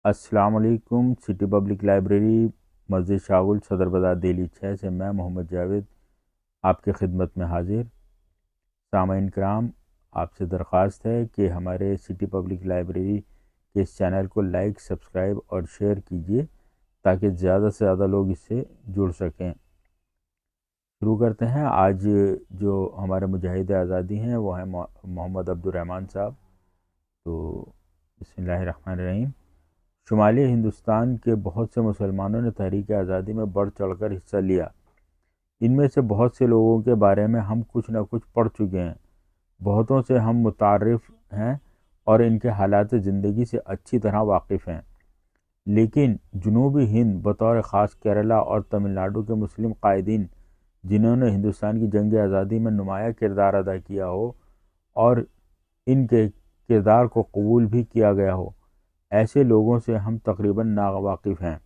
السلام علیکم۔ City public library مسجد شاغل صدر بازار دہلی 6 سے میں محمد جاوید آپ کی خدمت میں حاضر۔ سامعین کرام، آپ سے درخواست ہے کہ ہمارے سٹی پبلک لائبریری کے اس چینل کو لائک، سبسکرائب اور شیئر کیجیے تاکہ زیادہ سے زیادہ لوگ اس سے جڑ سکیں۔ شروع کرتے ہیں۔ آج جو ہمارے مجاہد آزادی ہیں وہ ہیں محمد عبد الرحمن صاحب۔ تو بسم اللہ الرحمن الرحیم۔ شمالی ہندوستان کے بہت سے مسلمانوں نے تحریک آزادی میں بڑھ چڑھ کر حصہ لیا۔ ان میں سے بہت سے لوگوں کے بارے میں ہم کچھ نہ کچھ پڑھ چکے ہیں، بہتوں سے ہم متعارف ہیں اور ان کے حالات زندگی سے اچھی طرح واقف ہیں، لیکن جنوبی ہند بطور خاص کیرلا اور تمل ناڈو کے مسلم قائدین جنہوں نے ہندوستان کی جنگ آزادی میں نمایاں کردار ادا کیا ہو اور ان کے کردار کو قبول بھی کیا گیا ہو، ایسے لوگوں سے ہم تقریباً ناواقف ہیں۔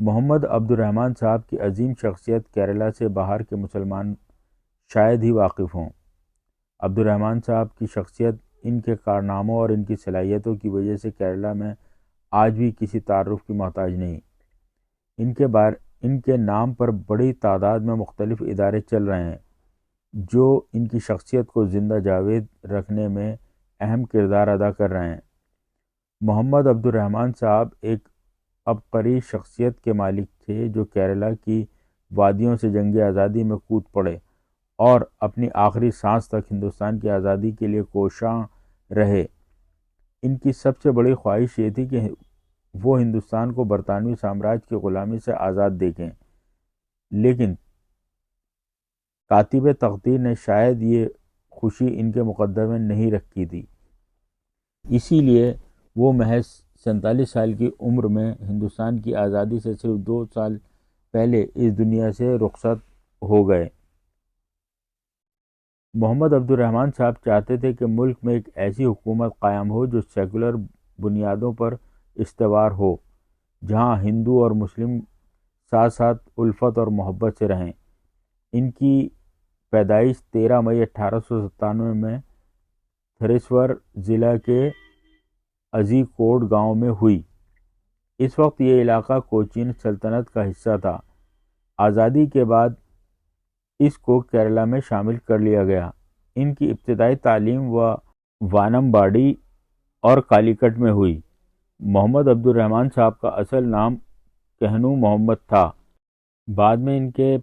محمد عبد الرحمن صاحب کی عظیم شخصیت کیرلا سے باہر کے مسلمان شاید ہی واقف ہوں۔ عبد الرحمن صاحب کی شخصیت، ان کے کارناموں اور ان کی صلاحیتوں کی وجہ سے کیرلا میں آج بھی کسی تعارف کی محتاج نہیں۔ ان کے نام پر بڑی تعداد میں مختلف ادارے چل رہے ہیں جو ان کی شخصیت کو زندہ جاوید رکھنے میں اہم کردار ادا کر رہے ہیں۔ محمد عبد الرحمن صاحب ایک عبقری شخصیت کے مالک تھے جو کیرلا کی وادیوں سے جنگ آزادی میں کود پڑے اور اپنی آخری سانس تک ہندوستان کی آزادی کے لیے کوشاں رہے۔ ان کی سب سے بڑی خواہش یہ تھی کہ وہ ہندوستان کو برطانوی سامراج کی غلامی سے آزاد دیکھیں، لیکن کاتب تقدیر نے شاید یہ خوشی ان کے مقدر میں نہیں رکھی تھی، اسی لیے وہ محض 47 سال کی عمر میں ہندوستان کی آزادی سے صرف 2 سال پہلے اس دنیا سے رخصت ہو گئے۔ محمد عبد الرحمن صاحب چاہتے تھے کہ ملک میں ایک ایسی حکومت قائم ہو جو سیکولر بنیادوں پر استوار ہو، جہاں ہندو اور مسلم ساتھ ساتھ الفت اور محبت سے رہیں۔ ان کی پیدائش 13 مئی 1897 میں تھریسور ضلع کے ازی کوٹ گاؤں میں ہوئی۔ اس وقت یہ علاقہ کوچین سلطنت کا حصہ تھا۔ آزادی کے بعد اس کو کیرلا میں شامل کر لیا گیا۔ ان کی ابتدائی تعلیم وانمباڑی اور کالیکٹ میں ہوئی۔ محمد عبد الرحمن صاحب کا اصل نام کہنو محمد تھا۔ بعد میں ان کے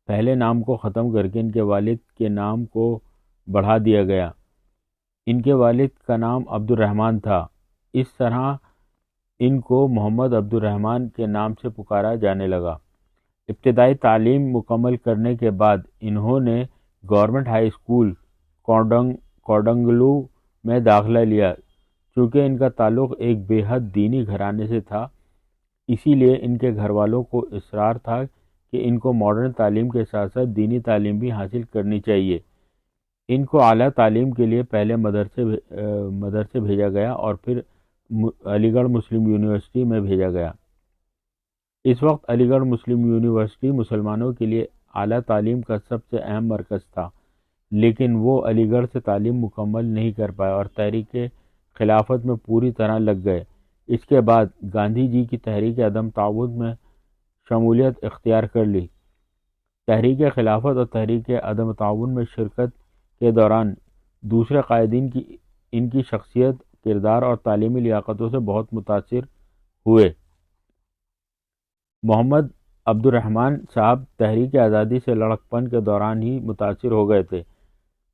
پہلے نام کو ختم کر کے ان کے والد کے نام کو بڑھا دیا گیا۔ ان کے والد کا نام عبد الرحمن تھا، اس طرح ان کو محمد عبد الرحمن کے نام سے پکارا جانے لگا۔ ابتدائی تعلیم مکمل کرنے کے بعد انہوں نے گورنمنٹ ہائی اسکول کوڈنگلو میں داخلہ لیا۔ چونکہ ان کا تعلق ایک بے حد دینی گھرانے سے تھا، اسی لیے ان کے گھر والوں کو اصرار تھا کہ ان کو ماڈرن تعلیم کے ساتھ ساتھ دینی تعلیم بھی حاصل کرنی چاہیے۔ ان کو اعلیٰ تعلیم کے لیے پہلے مدرسے بھیجا گیا اور پھر علی گڑھ مسلم یونیورسٹی میں بھیجا گیا۔ اس وقت علی گڑھ مسلم یونیورسٹی مسلمانوں کے لیے اعلیٰ تعلیم کا سب سے اہم مرکز تھا، لیکن وہ علی گڑھ سے تعلیم مکمل نہیں کر پائے اور تحریک خلافت میں پوری طرح لگ گئے۔ اس کے بعد گاندھی جی کی تحریک عدم تعاون میں شمولیت اختیار کر لی۔ تحریک خلافت اور تحریک عدم تعاون میں شرکت کے دوران دوسرے قائدین کی ان کی شخصیت، کردار اور تعلیمی لیاقتوں سے بہت متاثر ہوئے۔ محمد عبد الرحمن صاحب تحریک آزادی سے لڑکپن کے دوران ہی متاثر ہو گئے تھے۔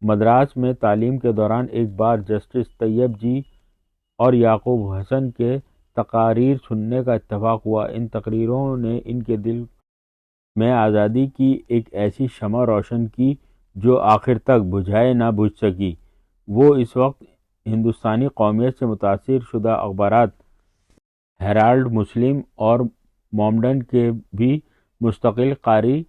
مدراس میں تعلیم کے دوران ایک بار جسٹس طیب جی اور یعقوب حسن کے تقاریر سننے کا اتفاق ہوا۔ ان تقریروں نے ان کے دل میں آزادی کی ایک ایسی شمع روشن کی جو آخر تک بجھائے نہ بجھ سکی۔ وہ اس وقت ہندوستانی قومیت سے متاثر شدہ اخبارات ہیرالڈ مسلم اور مومڈن کے بھی مستقل قاری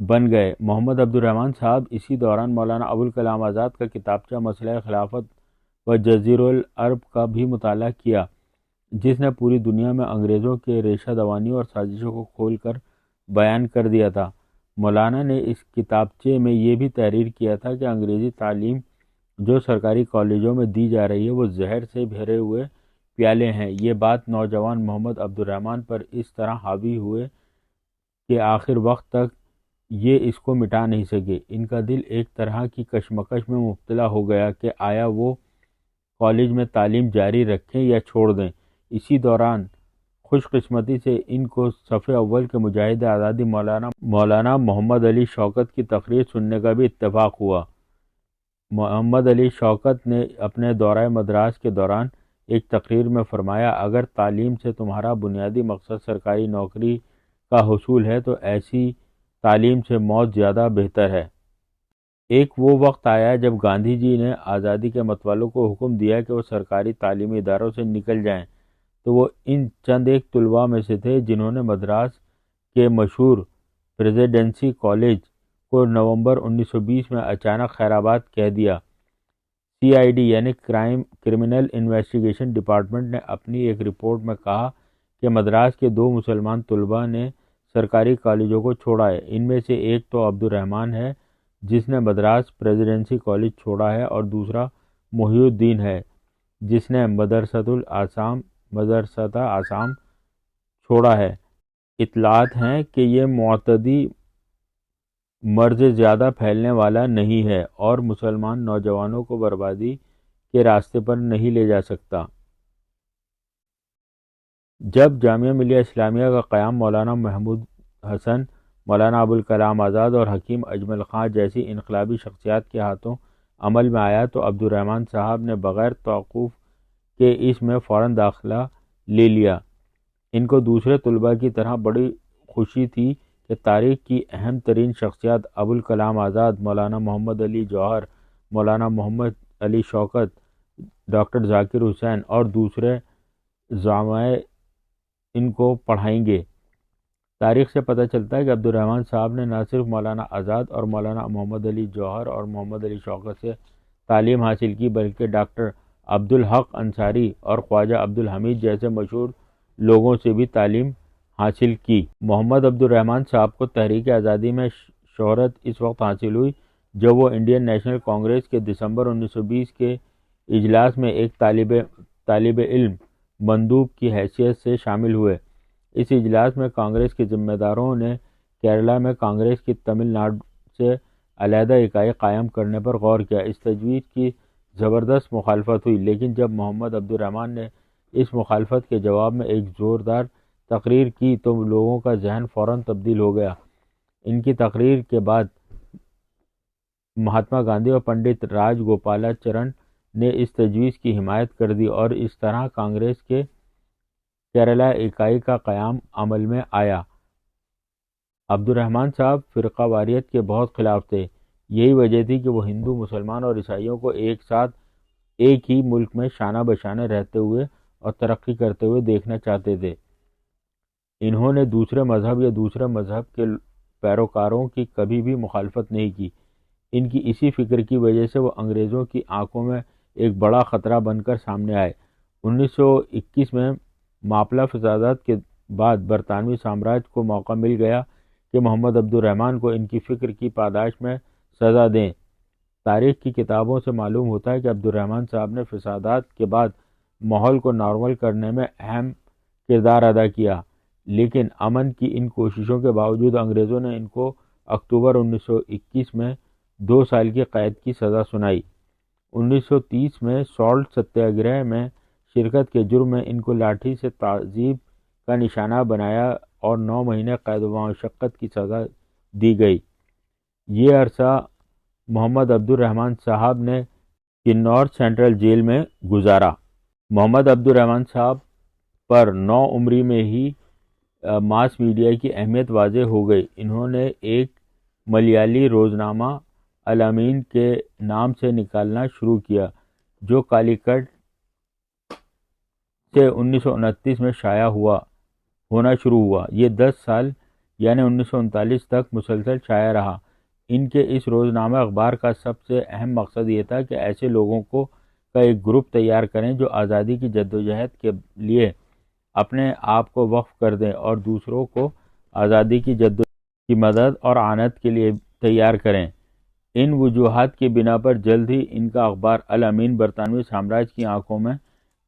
بن گئے۔ محمد عبد الرحمن صاحب اسی دوران مولانا ابوالکلام آزاد کا کتابچہ مسئلہ خلافت و جزیرہ العرب کا بھی مطالعہ کیا، جس نے پوری دنیا میں انگریزوں کے ریشہ دوانی اور سازشوں کو کھول کر بیان کر دیا تھا۔ مولانا نے اس کتابچے میں یہ بھی تحریر کیا تھا کہ انگریزی تعلیم جو سرکاری کالجوں میں دی جا رہی ہے وہ زہر سے بھرے ہوئے پیالے ہیں۔ یہ بات نوجوان محمد عبد الرحمن پر اس طرح حاوی ہوئے کہ آخر وقت تک یہ اس کو مٹا نہیں سکے۔ ان کا دل ایک طرح کی کشمکش میں مبتلا ہو گیا کہ آیا وہ کالج میں تعلیم جاری رکھیں یا چھوڑ دیں۔ اسی دوران خوش قسمتی سے ان کو صف اول کے مجاہد آزادی مولانا محمد علی شوکت کی تقریر سننے کا بھی اتفاق ہوا۔ محمد علی شوکت نے اپنے دورہ مدراس کے دوران ایک تقریر میں فرمایا، اگر تعلیم سے تمہارا بنیادی مقصد سرکاری نوکری کا حصول ہے تو ایسی تعلیم سے موت زیادہ بہتر ہے۔ ایک وہ وقت آیا جب گاندھی جی نے آزادی کے متوالوں کو حکم دیا کہ وہ سرکاری تعلیمی اداروں سے نکل جائیں، تو وہ ان چند ایک طلباء میں سے تھے جنہوں نے مدراس کے مشہور پریزیڈنسی کالج کو نومبر 1920 میں اچانک خیرآباد کہہ دیا۔ سی آئی ڈی یعنی کرمنل انویسٹیگیشن ڈپارٹمنٹ نے اپنی ایک رپورٹ میں کہا کہ مدراس کے 2 مسلمان طلباء نے سرکاری کالجوں کو چھوڑا ہے۔ ان میں سے ایک تو عبد الرحمن ہے جس نے مدراس پریزیڈنسی کالج چھوڑا ہے، اور دوسرا محی الدین ہے جس نے مدرسۃ آسام چھوڑا ہے۔ اطلاعات ہیں کہ یہ معتدی مرض زیادہ پھیلنے والا نہیں ہے اور مسلمان نوجوانوں کو بربادی کے راستے پر نہیں لے جا سکتا۔ جب جامعہ ملیہ اسلامیہ کا قیام مولانا محمود حسن، مولانا ابوالکلام آزاد اور حکیم اجمل خان جیسی انقلابی شخصیات کے ہاتھوں عمل میں آیا تو عبد الرحمن صاحب نے بغیر توقف کے اس میں فوراً داخلہ لے لیا۔ ان کو دوسرے طلباء کی طرح بڑی خوشی تھی کہ تاریخ کی اہم ترین شخصیات ابوالکلام آزاد، مولانا محمد علی جوہر، مولانا محمد علی شوکت، ڈاکٹر ذاکر حسین اور دوسرے زعماء ان کو پڑھائیں گے۔ تاریخ سے پتہ چلتا ہے کہ عبد الرحمن صاحب نے نہ صرف مولانا آزاد اور مولانا محمد علی جوہر اور محمد علی شوکت سے تعلیم حاصل کی بلکہ ڈاکٹر عبدالحق انصاری اور خواجہ عبدالحمید جیسے مشہور لوگوں سے بھی تعلیم حاصل کی۔ محمد عبد الرحمن صاحب کو تحریک آزادی میں شہرت اس وقت حاصل ہوئی جب وہ انڈین نیشنل کانگریس کے دسمبر 1920 کے اجلاس میں ایک طالب علم مندوب کی حیثیت سے شامل ہوئے۔ اس اجلاس میں کانگریس کے ذمہ داروں نے کیرلا میں کانگریس کی تمل ناڈو سے علیحدہ اکائی قائم کرنے پر غور کیا۔ اس تجویز کی زبردست مخالفت ہوئی، لیکن جب محمد عبد الرحمن نے اس مخالفت کے جواب میں ایک زوردار تقریر کی تو لوگوں کا ذہن فوراً تبدیل ہو گیا۔ ان کی تقریر کے بعد مہاتما گاندھی اور پنڈت راج گوپالاچرن نے اس تجویز کی حمایت کر دی اور اس طرح کانگریس کے کیرلا اکائی کا قیام عمل میں آیا۔ عبد الرحمن صاحب فرقہ واریت کے بہت خلاف تھے۔ یہی وجہ تھی کہ وہ ہندو، مسلمان اور عیسائیوں کو ایک ساتھ ایک ہی ملک میں شانہ بشانہ رہتے ہوئے اور ترقی کرتے ہوئے دیکھنا چاہتے تھے۔ انہوں نے دوسرے مذہب یا دوسرے مذہب کے پیروکاروں کی کبھی بھی مخالفت نہیں کی۔ ان کی اسی فکر کی وجہ سے وہ انگریزوں کی آنکھوں میں ایک بڑا خطرہ بن کر سامنے آئے۔ 1921 میں ماپلہ فسادات کے بعد برطانوی سامراج کو موقع مل گیا کہ محمد عبد الرحمن کو ان کی فکر کی پاداش میں سزا دیں۔ تاریخ کی کتابوں سے معلوم ہوتا ہے کہ عبد الرحمن صاحب نے فسادات کے بعد ماحول کو نارمل کرنے میں اہم کردار ادا کیا، لیکن امن کی ان کوششوں کے باوجود انگریزوں نے ان کو اکتوبر 1921 میں 2 سال کی قید کی سزا سنائی۔ 1930 میں سالٹ ستیہ گرہ میں شرکت کے جرم میں ان کو لاٹھی سے تعذیب کا نشانہ بنایا اور 9 مہینے قید و مشقت کی سزا دی گئی۔ یہ عرصہ محمد عبد الرحمن صاحب نے کنور سینٹرل جیل میں گزارا۔ محمد عبد الرحمن صاحب پر 9 عمری میں ہی ماس میڈیا کی اہمیت واضح ہو گئی۔ انہوں نے ایک ملیالی روزنامہ الامین کے نام سے نکالنا شروع کیا جو کالیکٹ سے 1929 میں شائع ہونا شروع ہوا۔ یہ 10 سال یعنی 1939 تک مسلسل شائع رہا۔ ان کے اس روزنامہ اخبار کا سب سے اہم مقصد یہ تھا کہ ایسے لوگوں کا ایک گروپ تیار کریں جو آزادی کی جدوجہد کے لیے اپنے آپ کو وقف کر دیں اور دوسروں کو آزادی کی جدوجہد کی مدد اور اعانت کے لیے تیار کریں۔ ان وجوہات کی بنا پر جلد ہی ان کا اخبار الامین برطانوی سامراج کی آنکھوں میں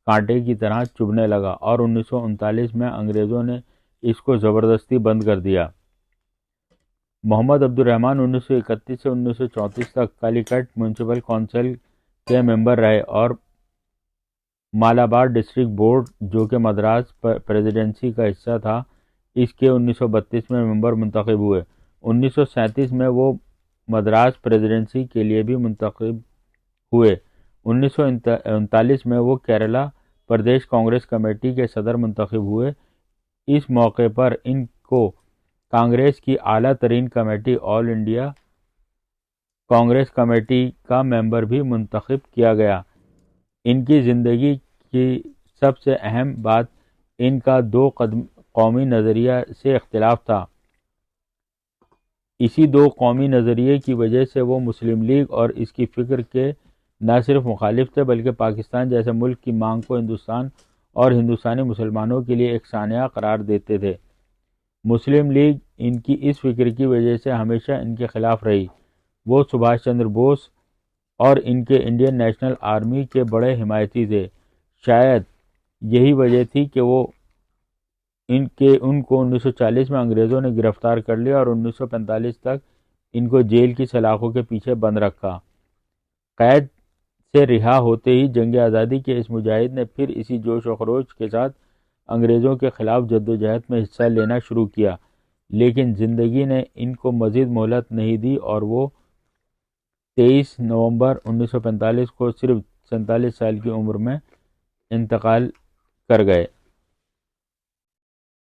کانٹے کی طرح چبھنے لگا اور 1939 میں انگریزوں نے اس کو زبردستی بند کر دیا۔ محمد عبد الرحمن 1931 سے 1934 تک کالیکٹ میونسپل کونسل کے ممبر رہے اور مالابار ڈسٹرکٹ بورڈ جو کہ مدراس پریزیڈنسی کا حصہ تھا اس کے 1932 میں ممبر منتخب ہوئے۔ 1937 میں وہ مدراس پریزیڈنسی کے لیے بھی منتخب ہوئے۔ 1939 میں وہ کیرلا پردیش کانگریس کمیٹی کے صدر منتخب ہوئے۔ اس موقع پر ان کو کانگریس کی اعلیٰ ترین کمیٹی آل انڈیا کانگریس کمیٹی کا ممبر بھی منتخب کیا گیا۔ ان کی زندگی کی سب سے اہم بات ان کا دو قومی نظریہ سے اختلاف تھا۔ اسی دو قومی نظریے کی وجہ سے وہ مسلم لیگ اور اس کی فکر کے نہ صرف مخالف تھے بلکہ پاکستان جیسے ملک کی مانگ کو ہندوستان اور ہندوستانی مسلمانوں کے لیے ایک سانحہ قرار دیتے تھے۔ مسلم لیگ ان کی اس فکر کی وجہ سے ہمیشہ ان کے خلاف رہی۔ وہ سبھاش چندر بوس اور ان کے انڈین نیشنل آرمی کے بڑے حمایتی تھے۔ شاید یہی وجہ تھی کہ ان کو 1940 میں انگریزوں نے گرفتار کر لیا اور 1945 تک ان کو جیل کی سلاخوں کے پیچھے بند رکھا۔ قید سے رہا ہوتے ہی جنگ آزادی کے اس مجاہد نے پھر اسی جوش و خروش کے ساتھ انگریزوں کے خلاف جدوجہد میں حصہ لینا شروع کیا، لیکن زندگی نے ان کو مزید مہلت نہیں دی اور وہ 23 نومبر 1945 کو صرف 47 سال کی عمر میں انتقال کر گئے۔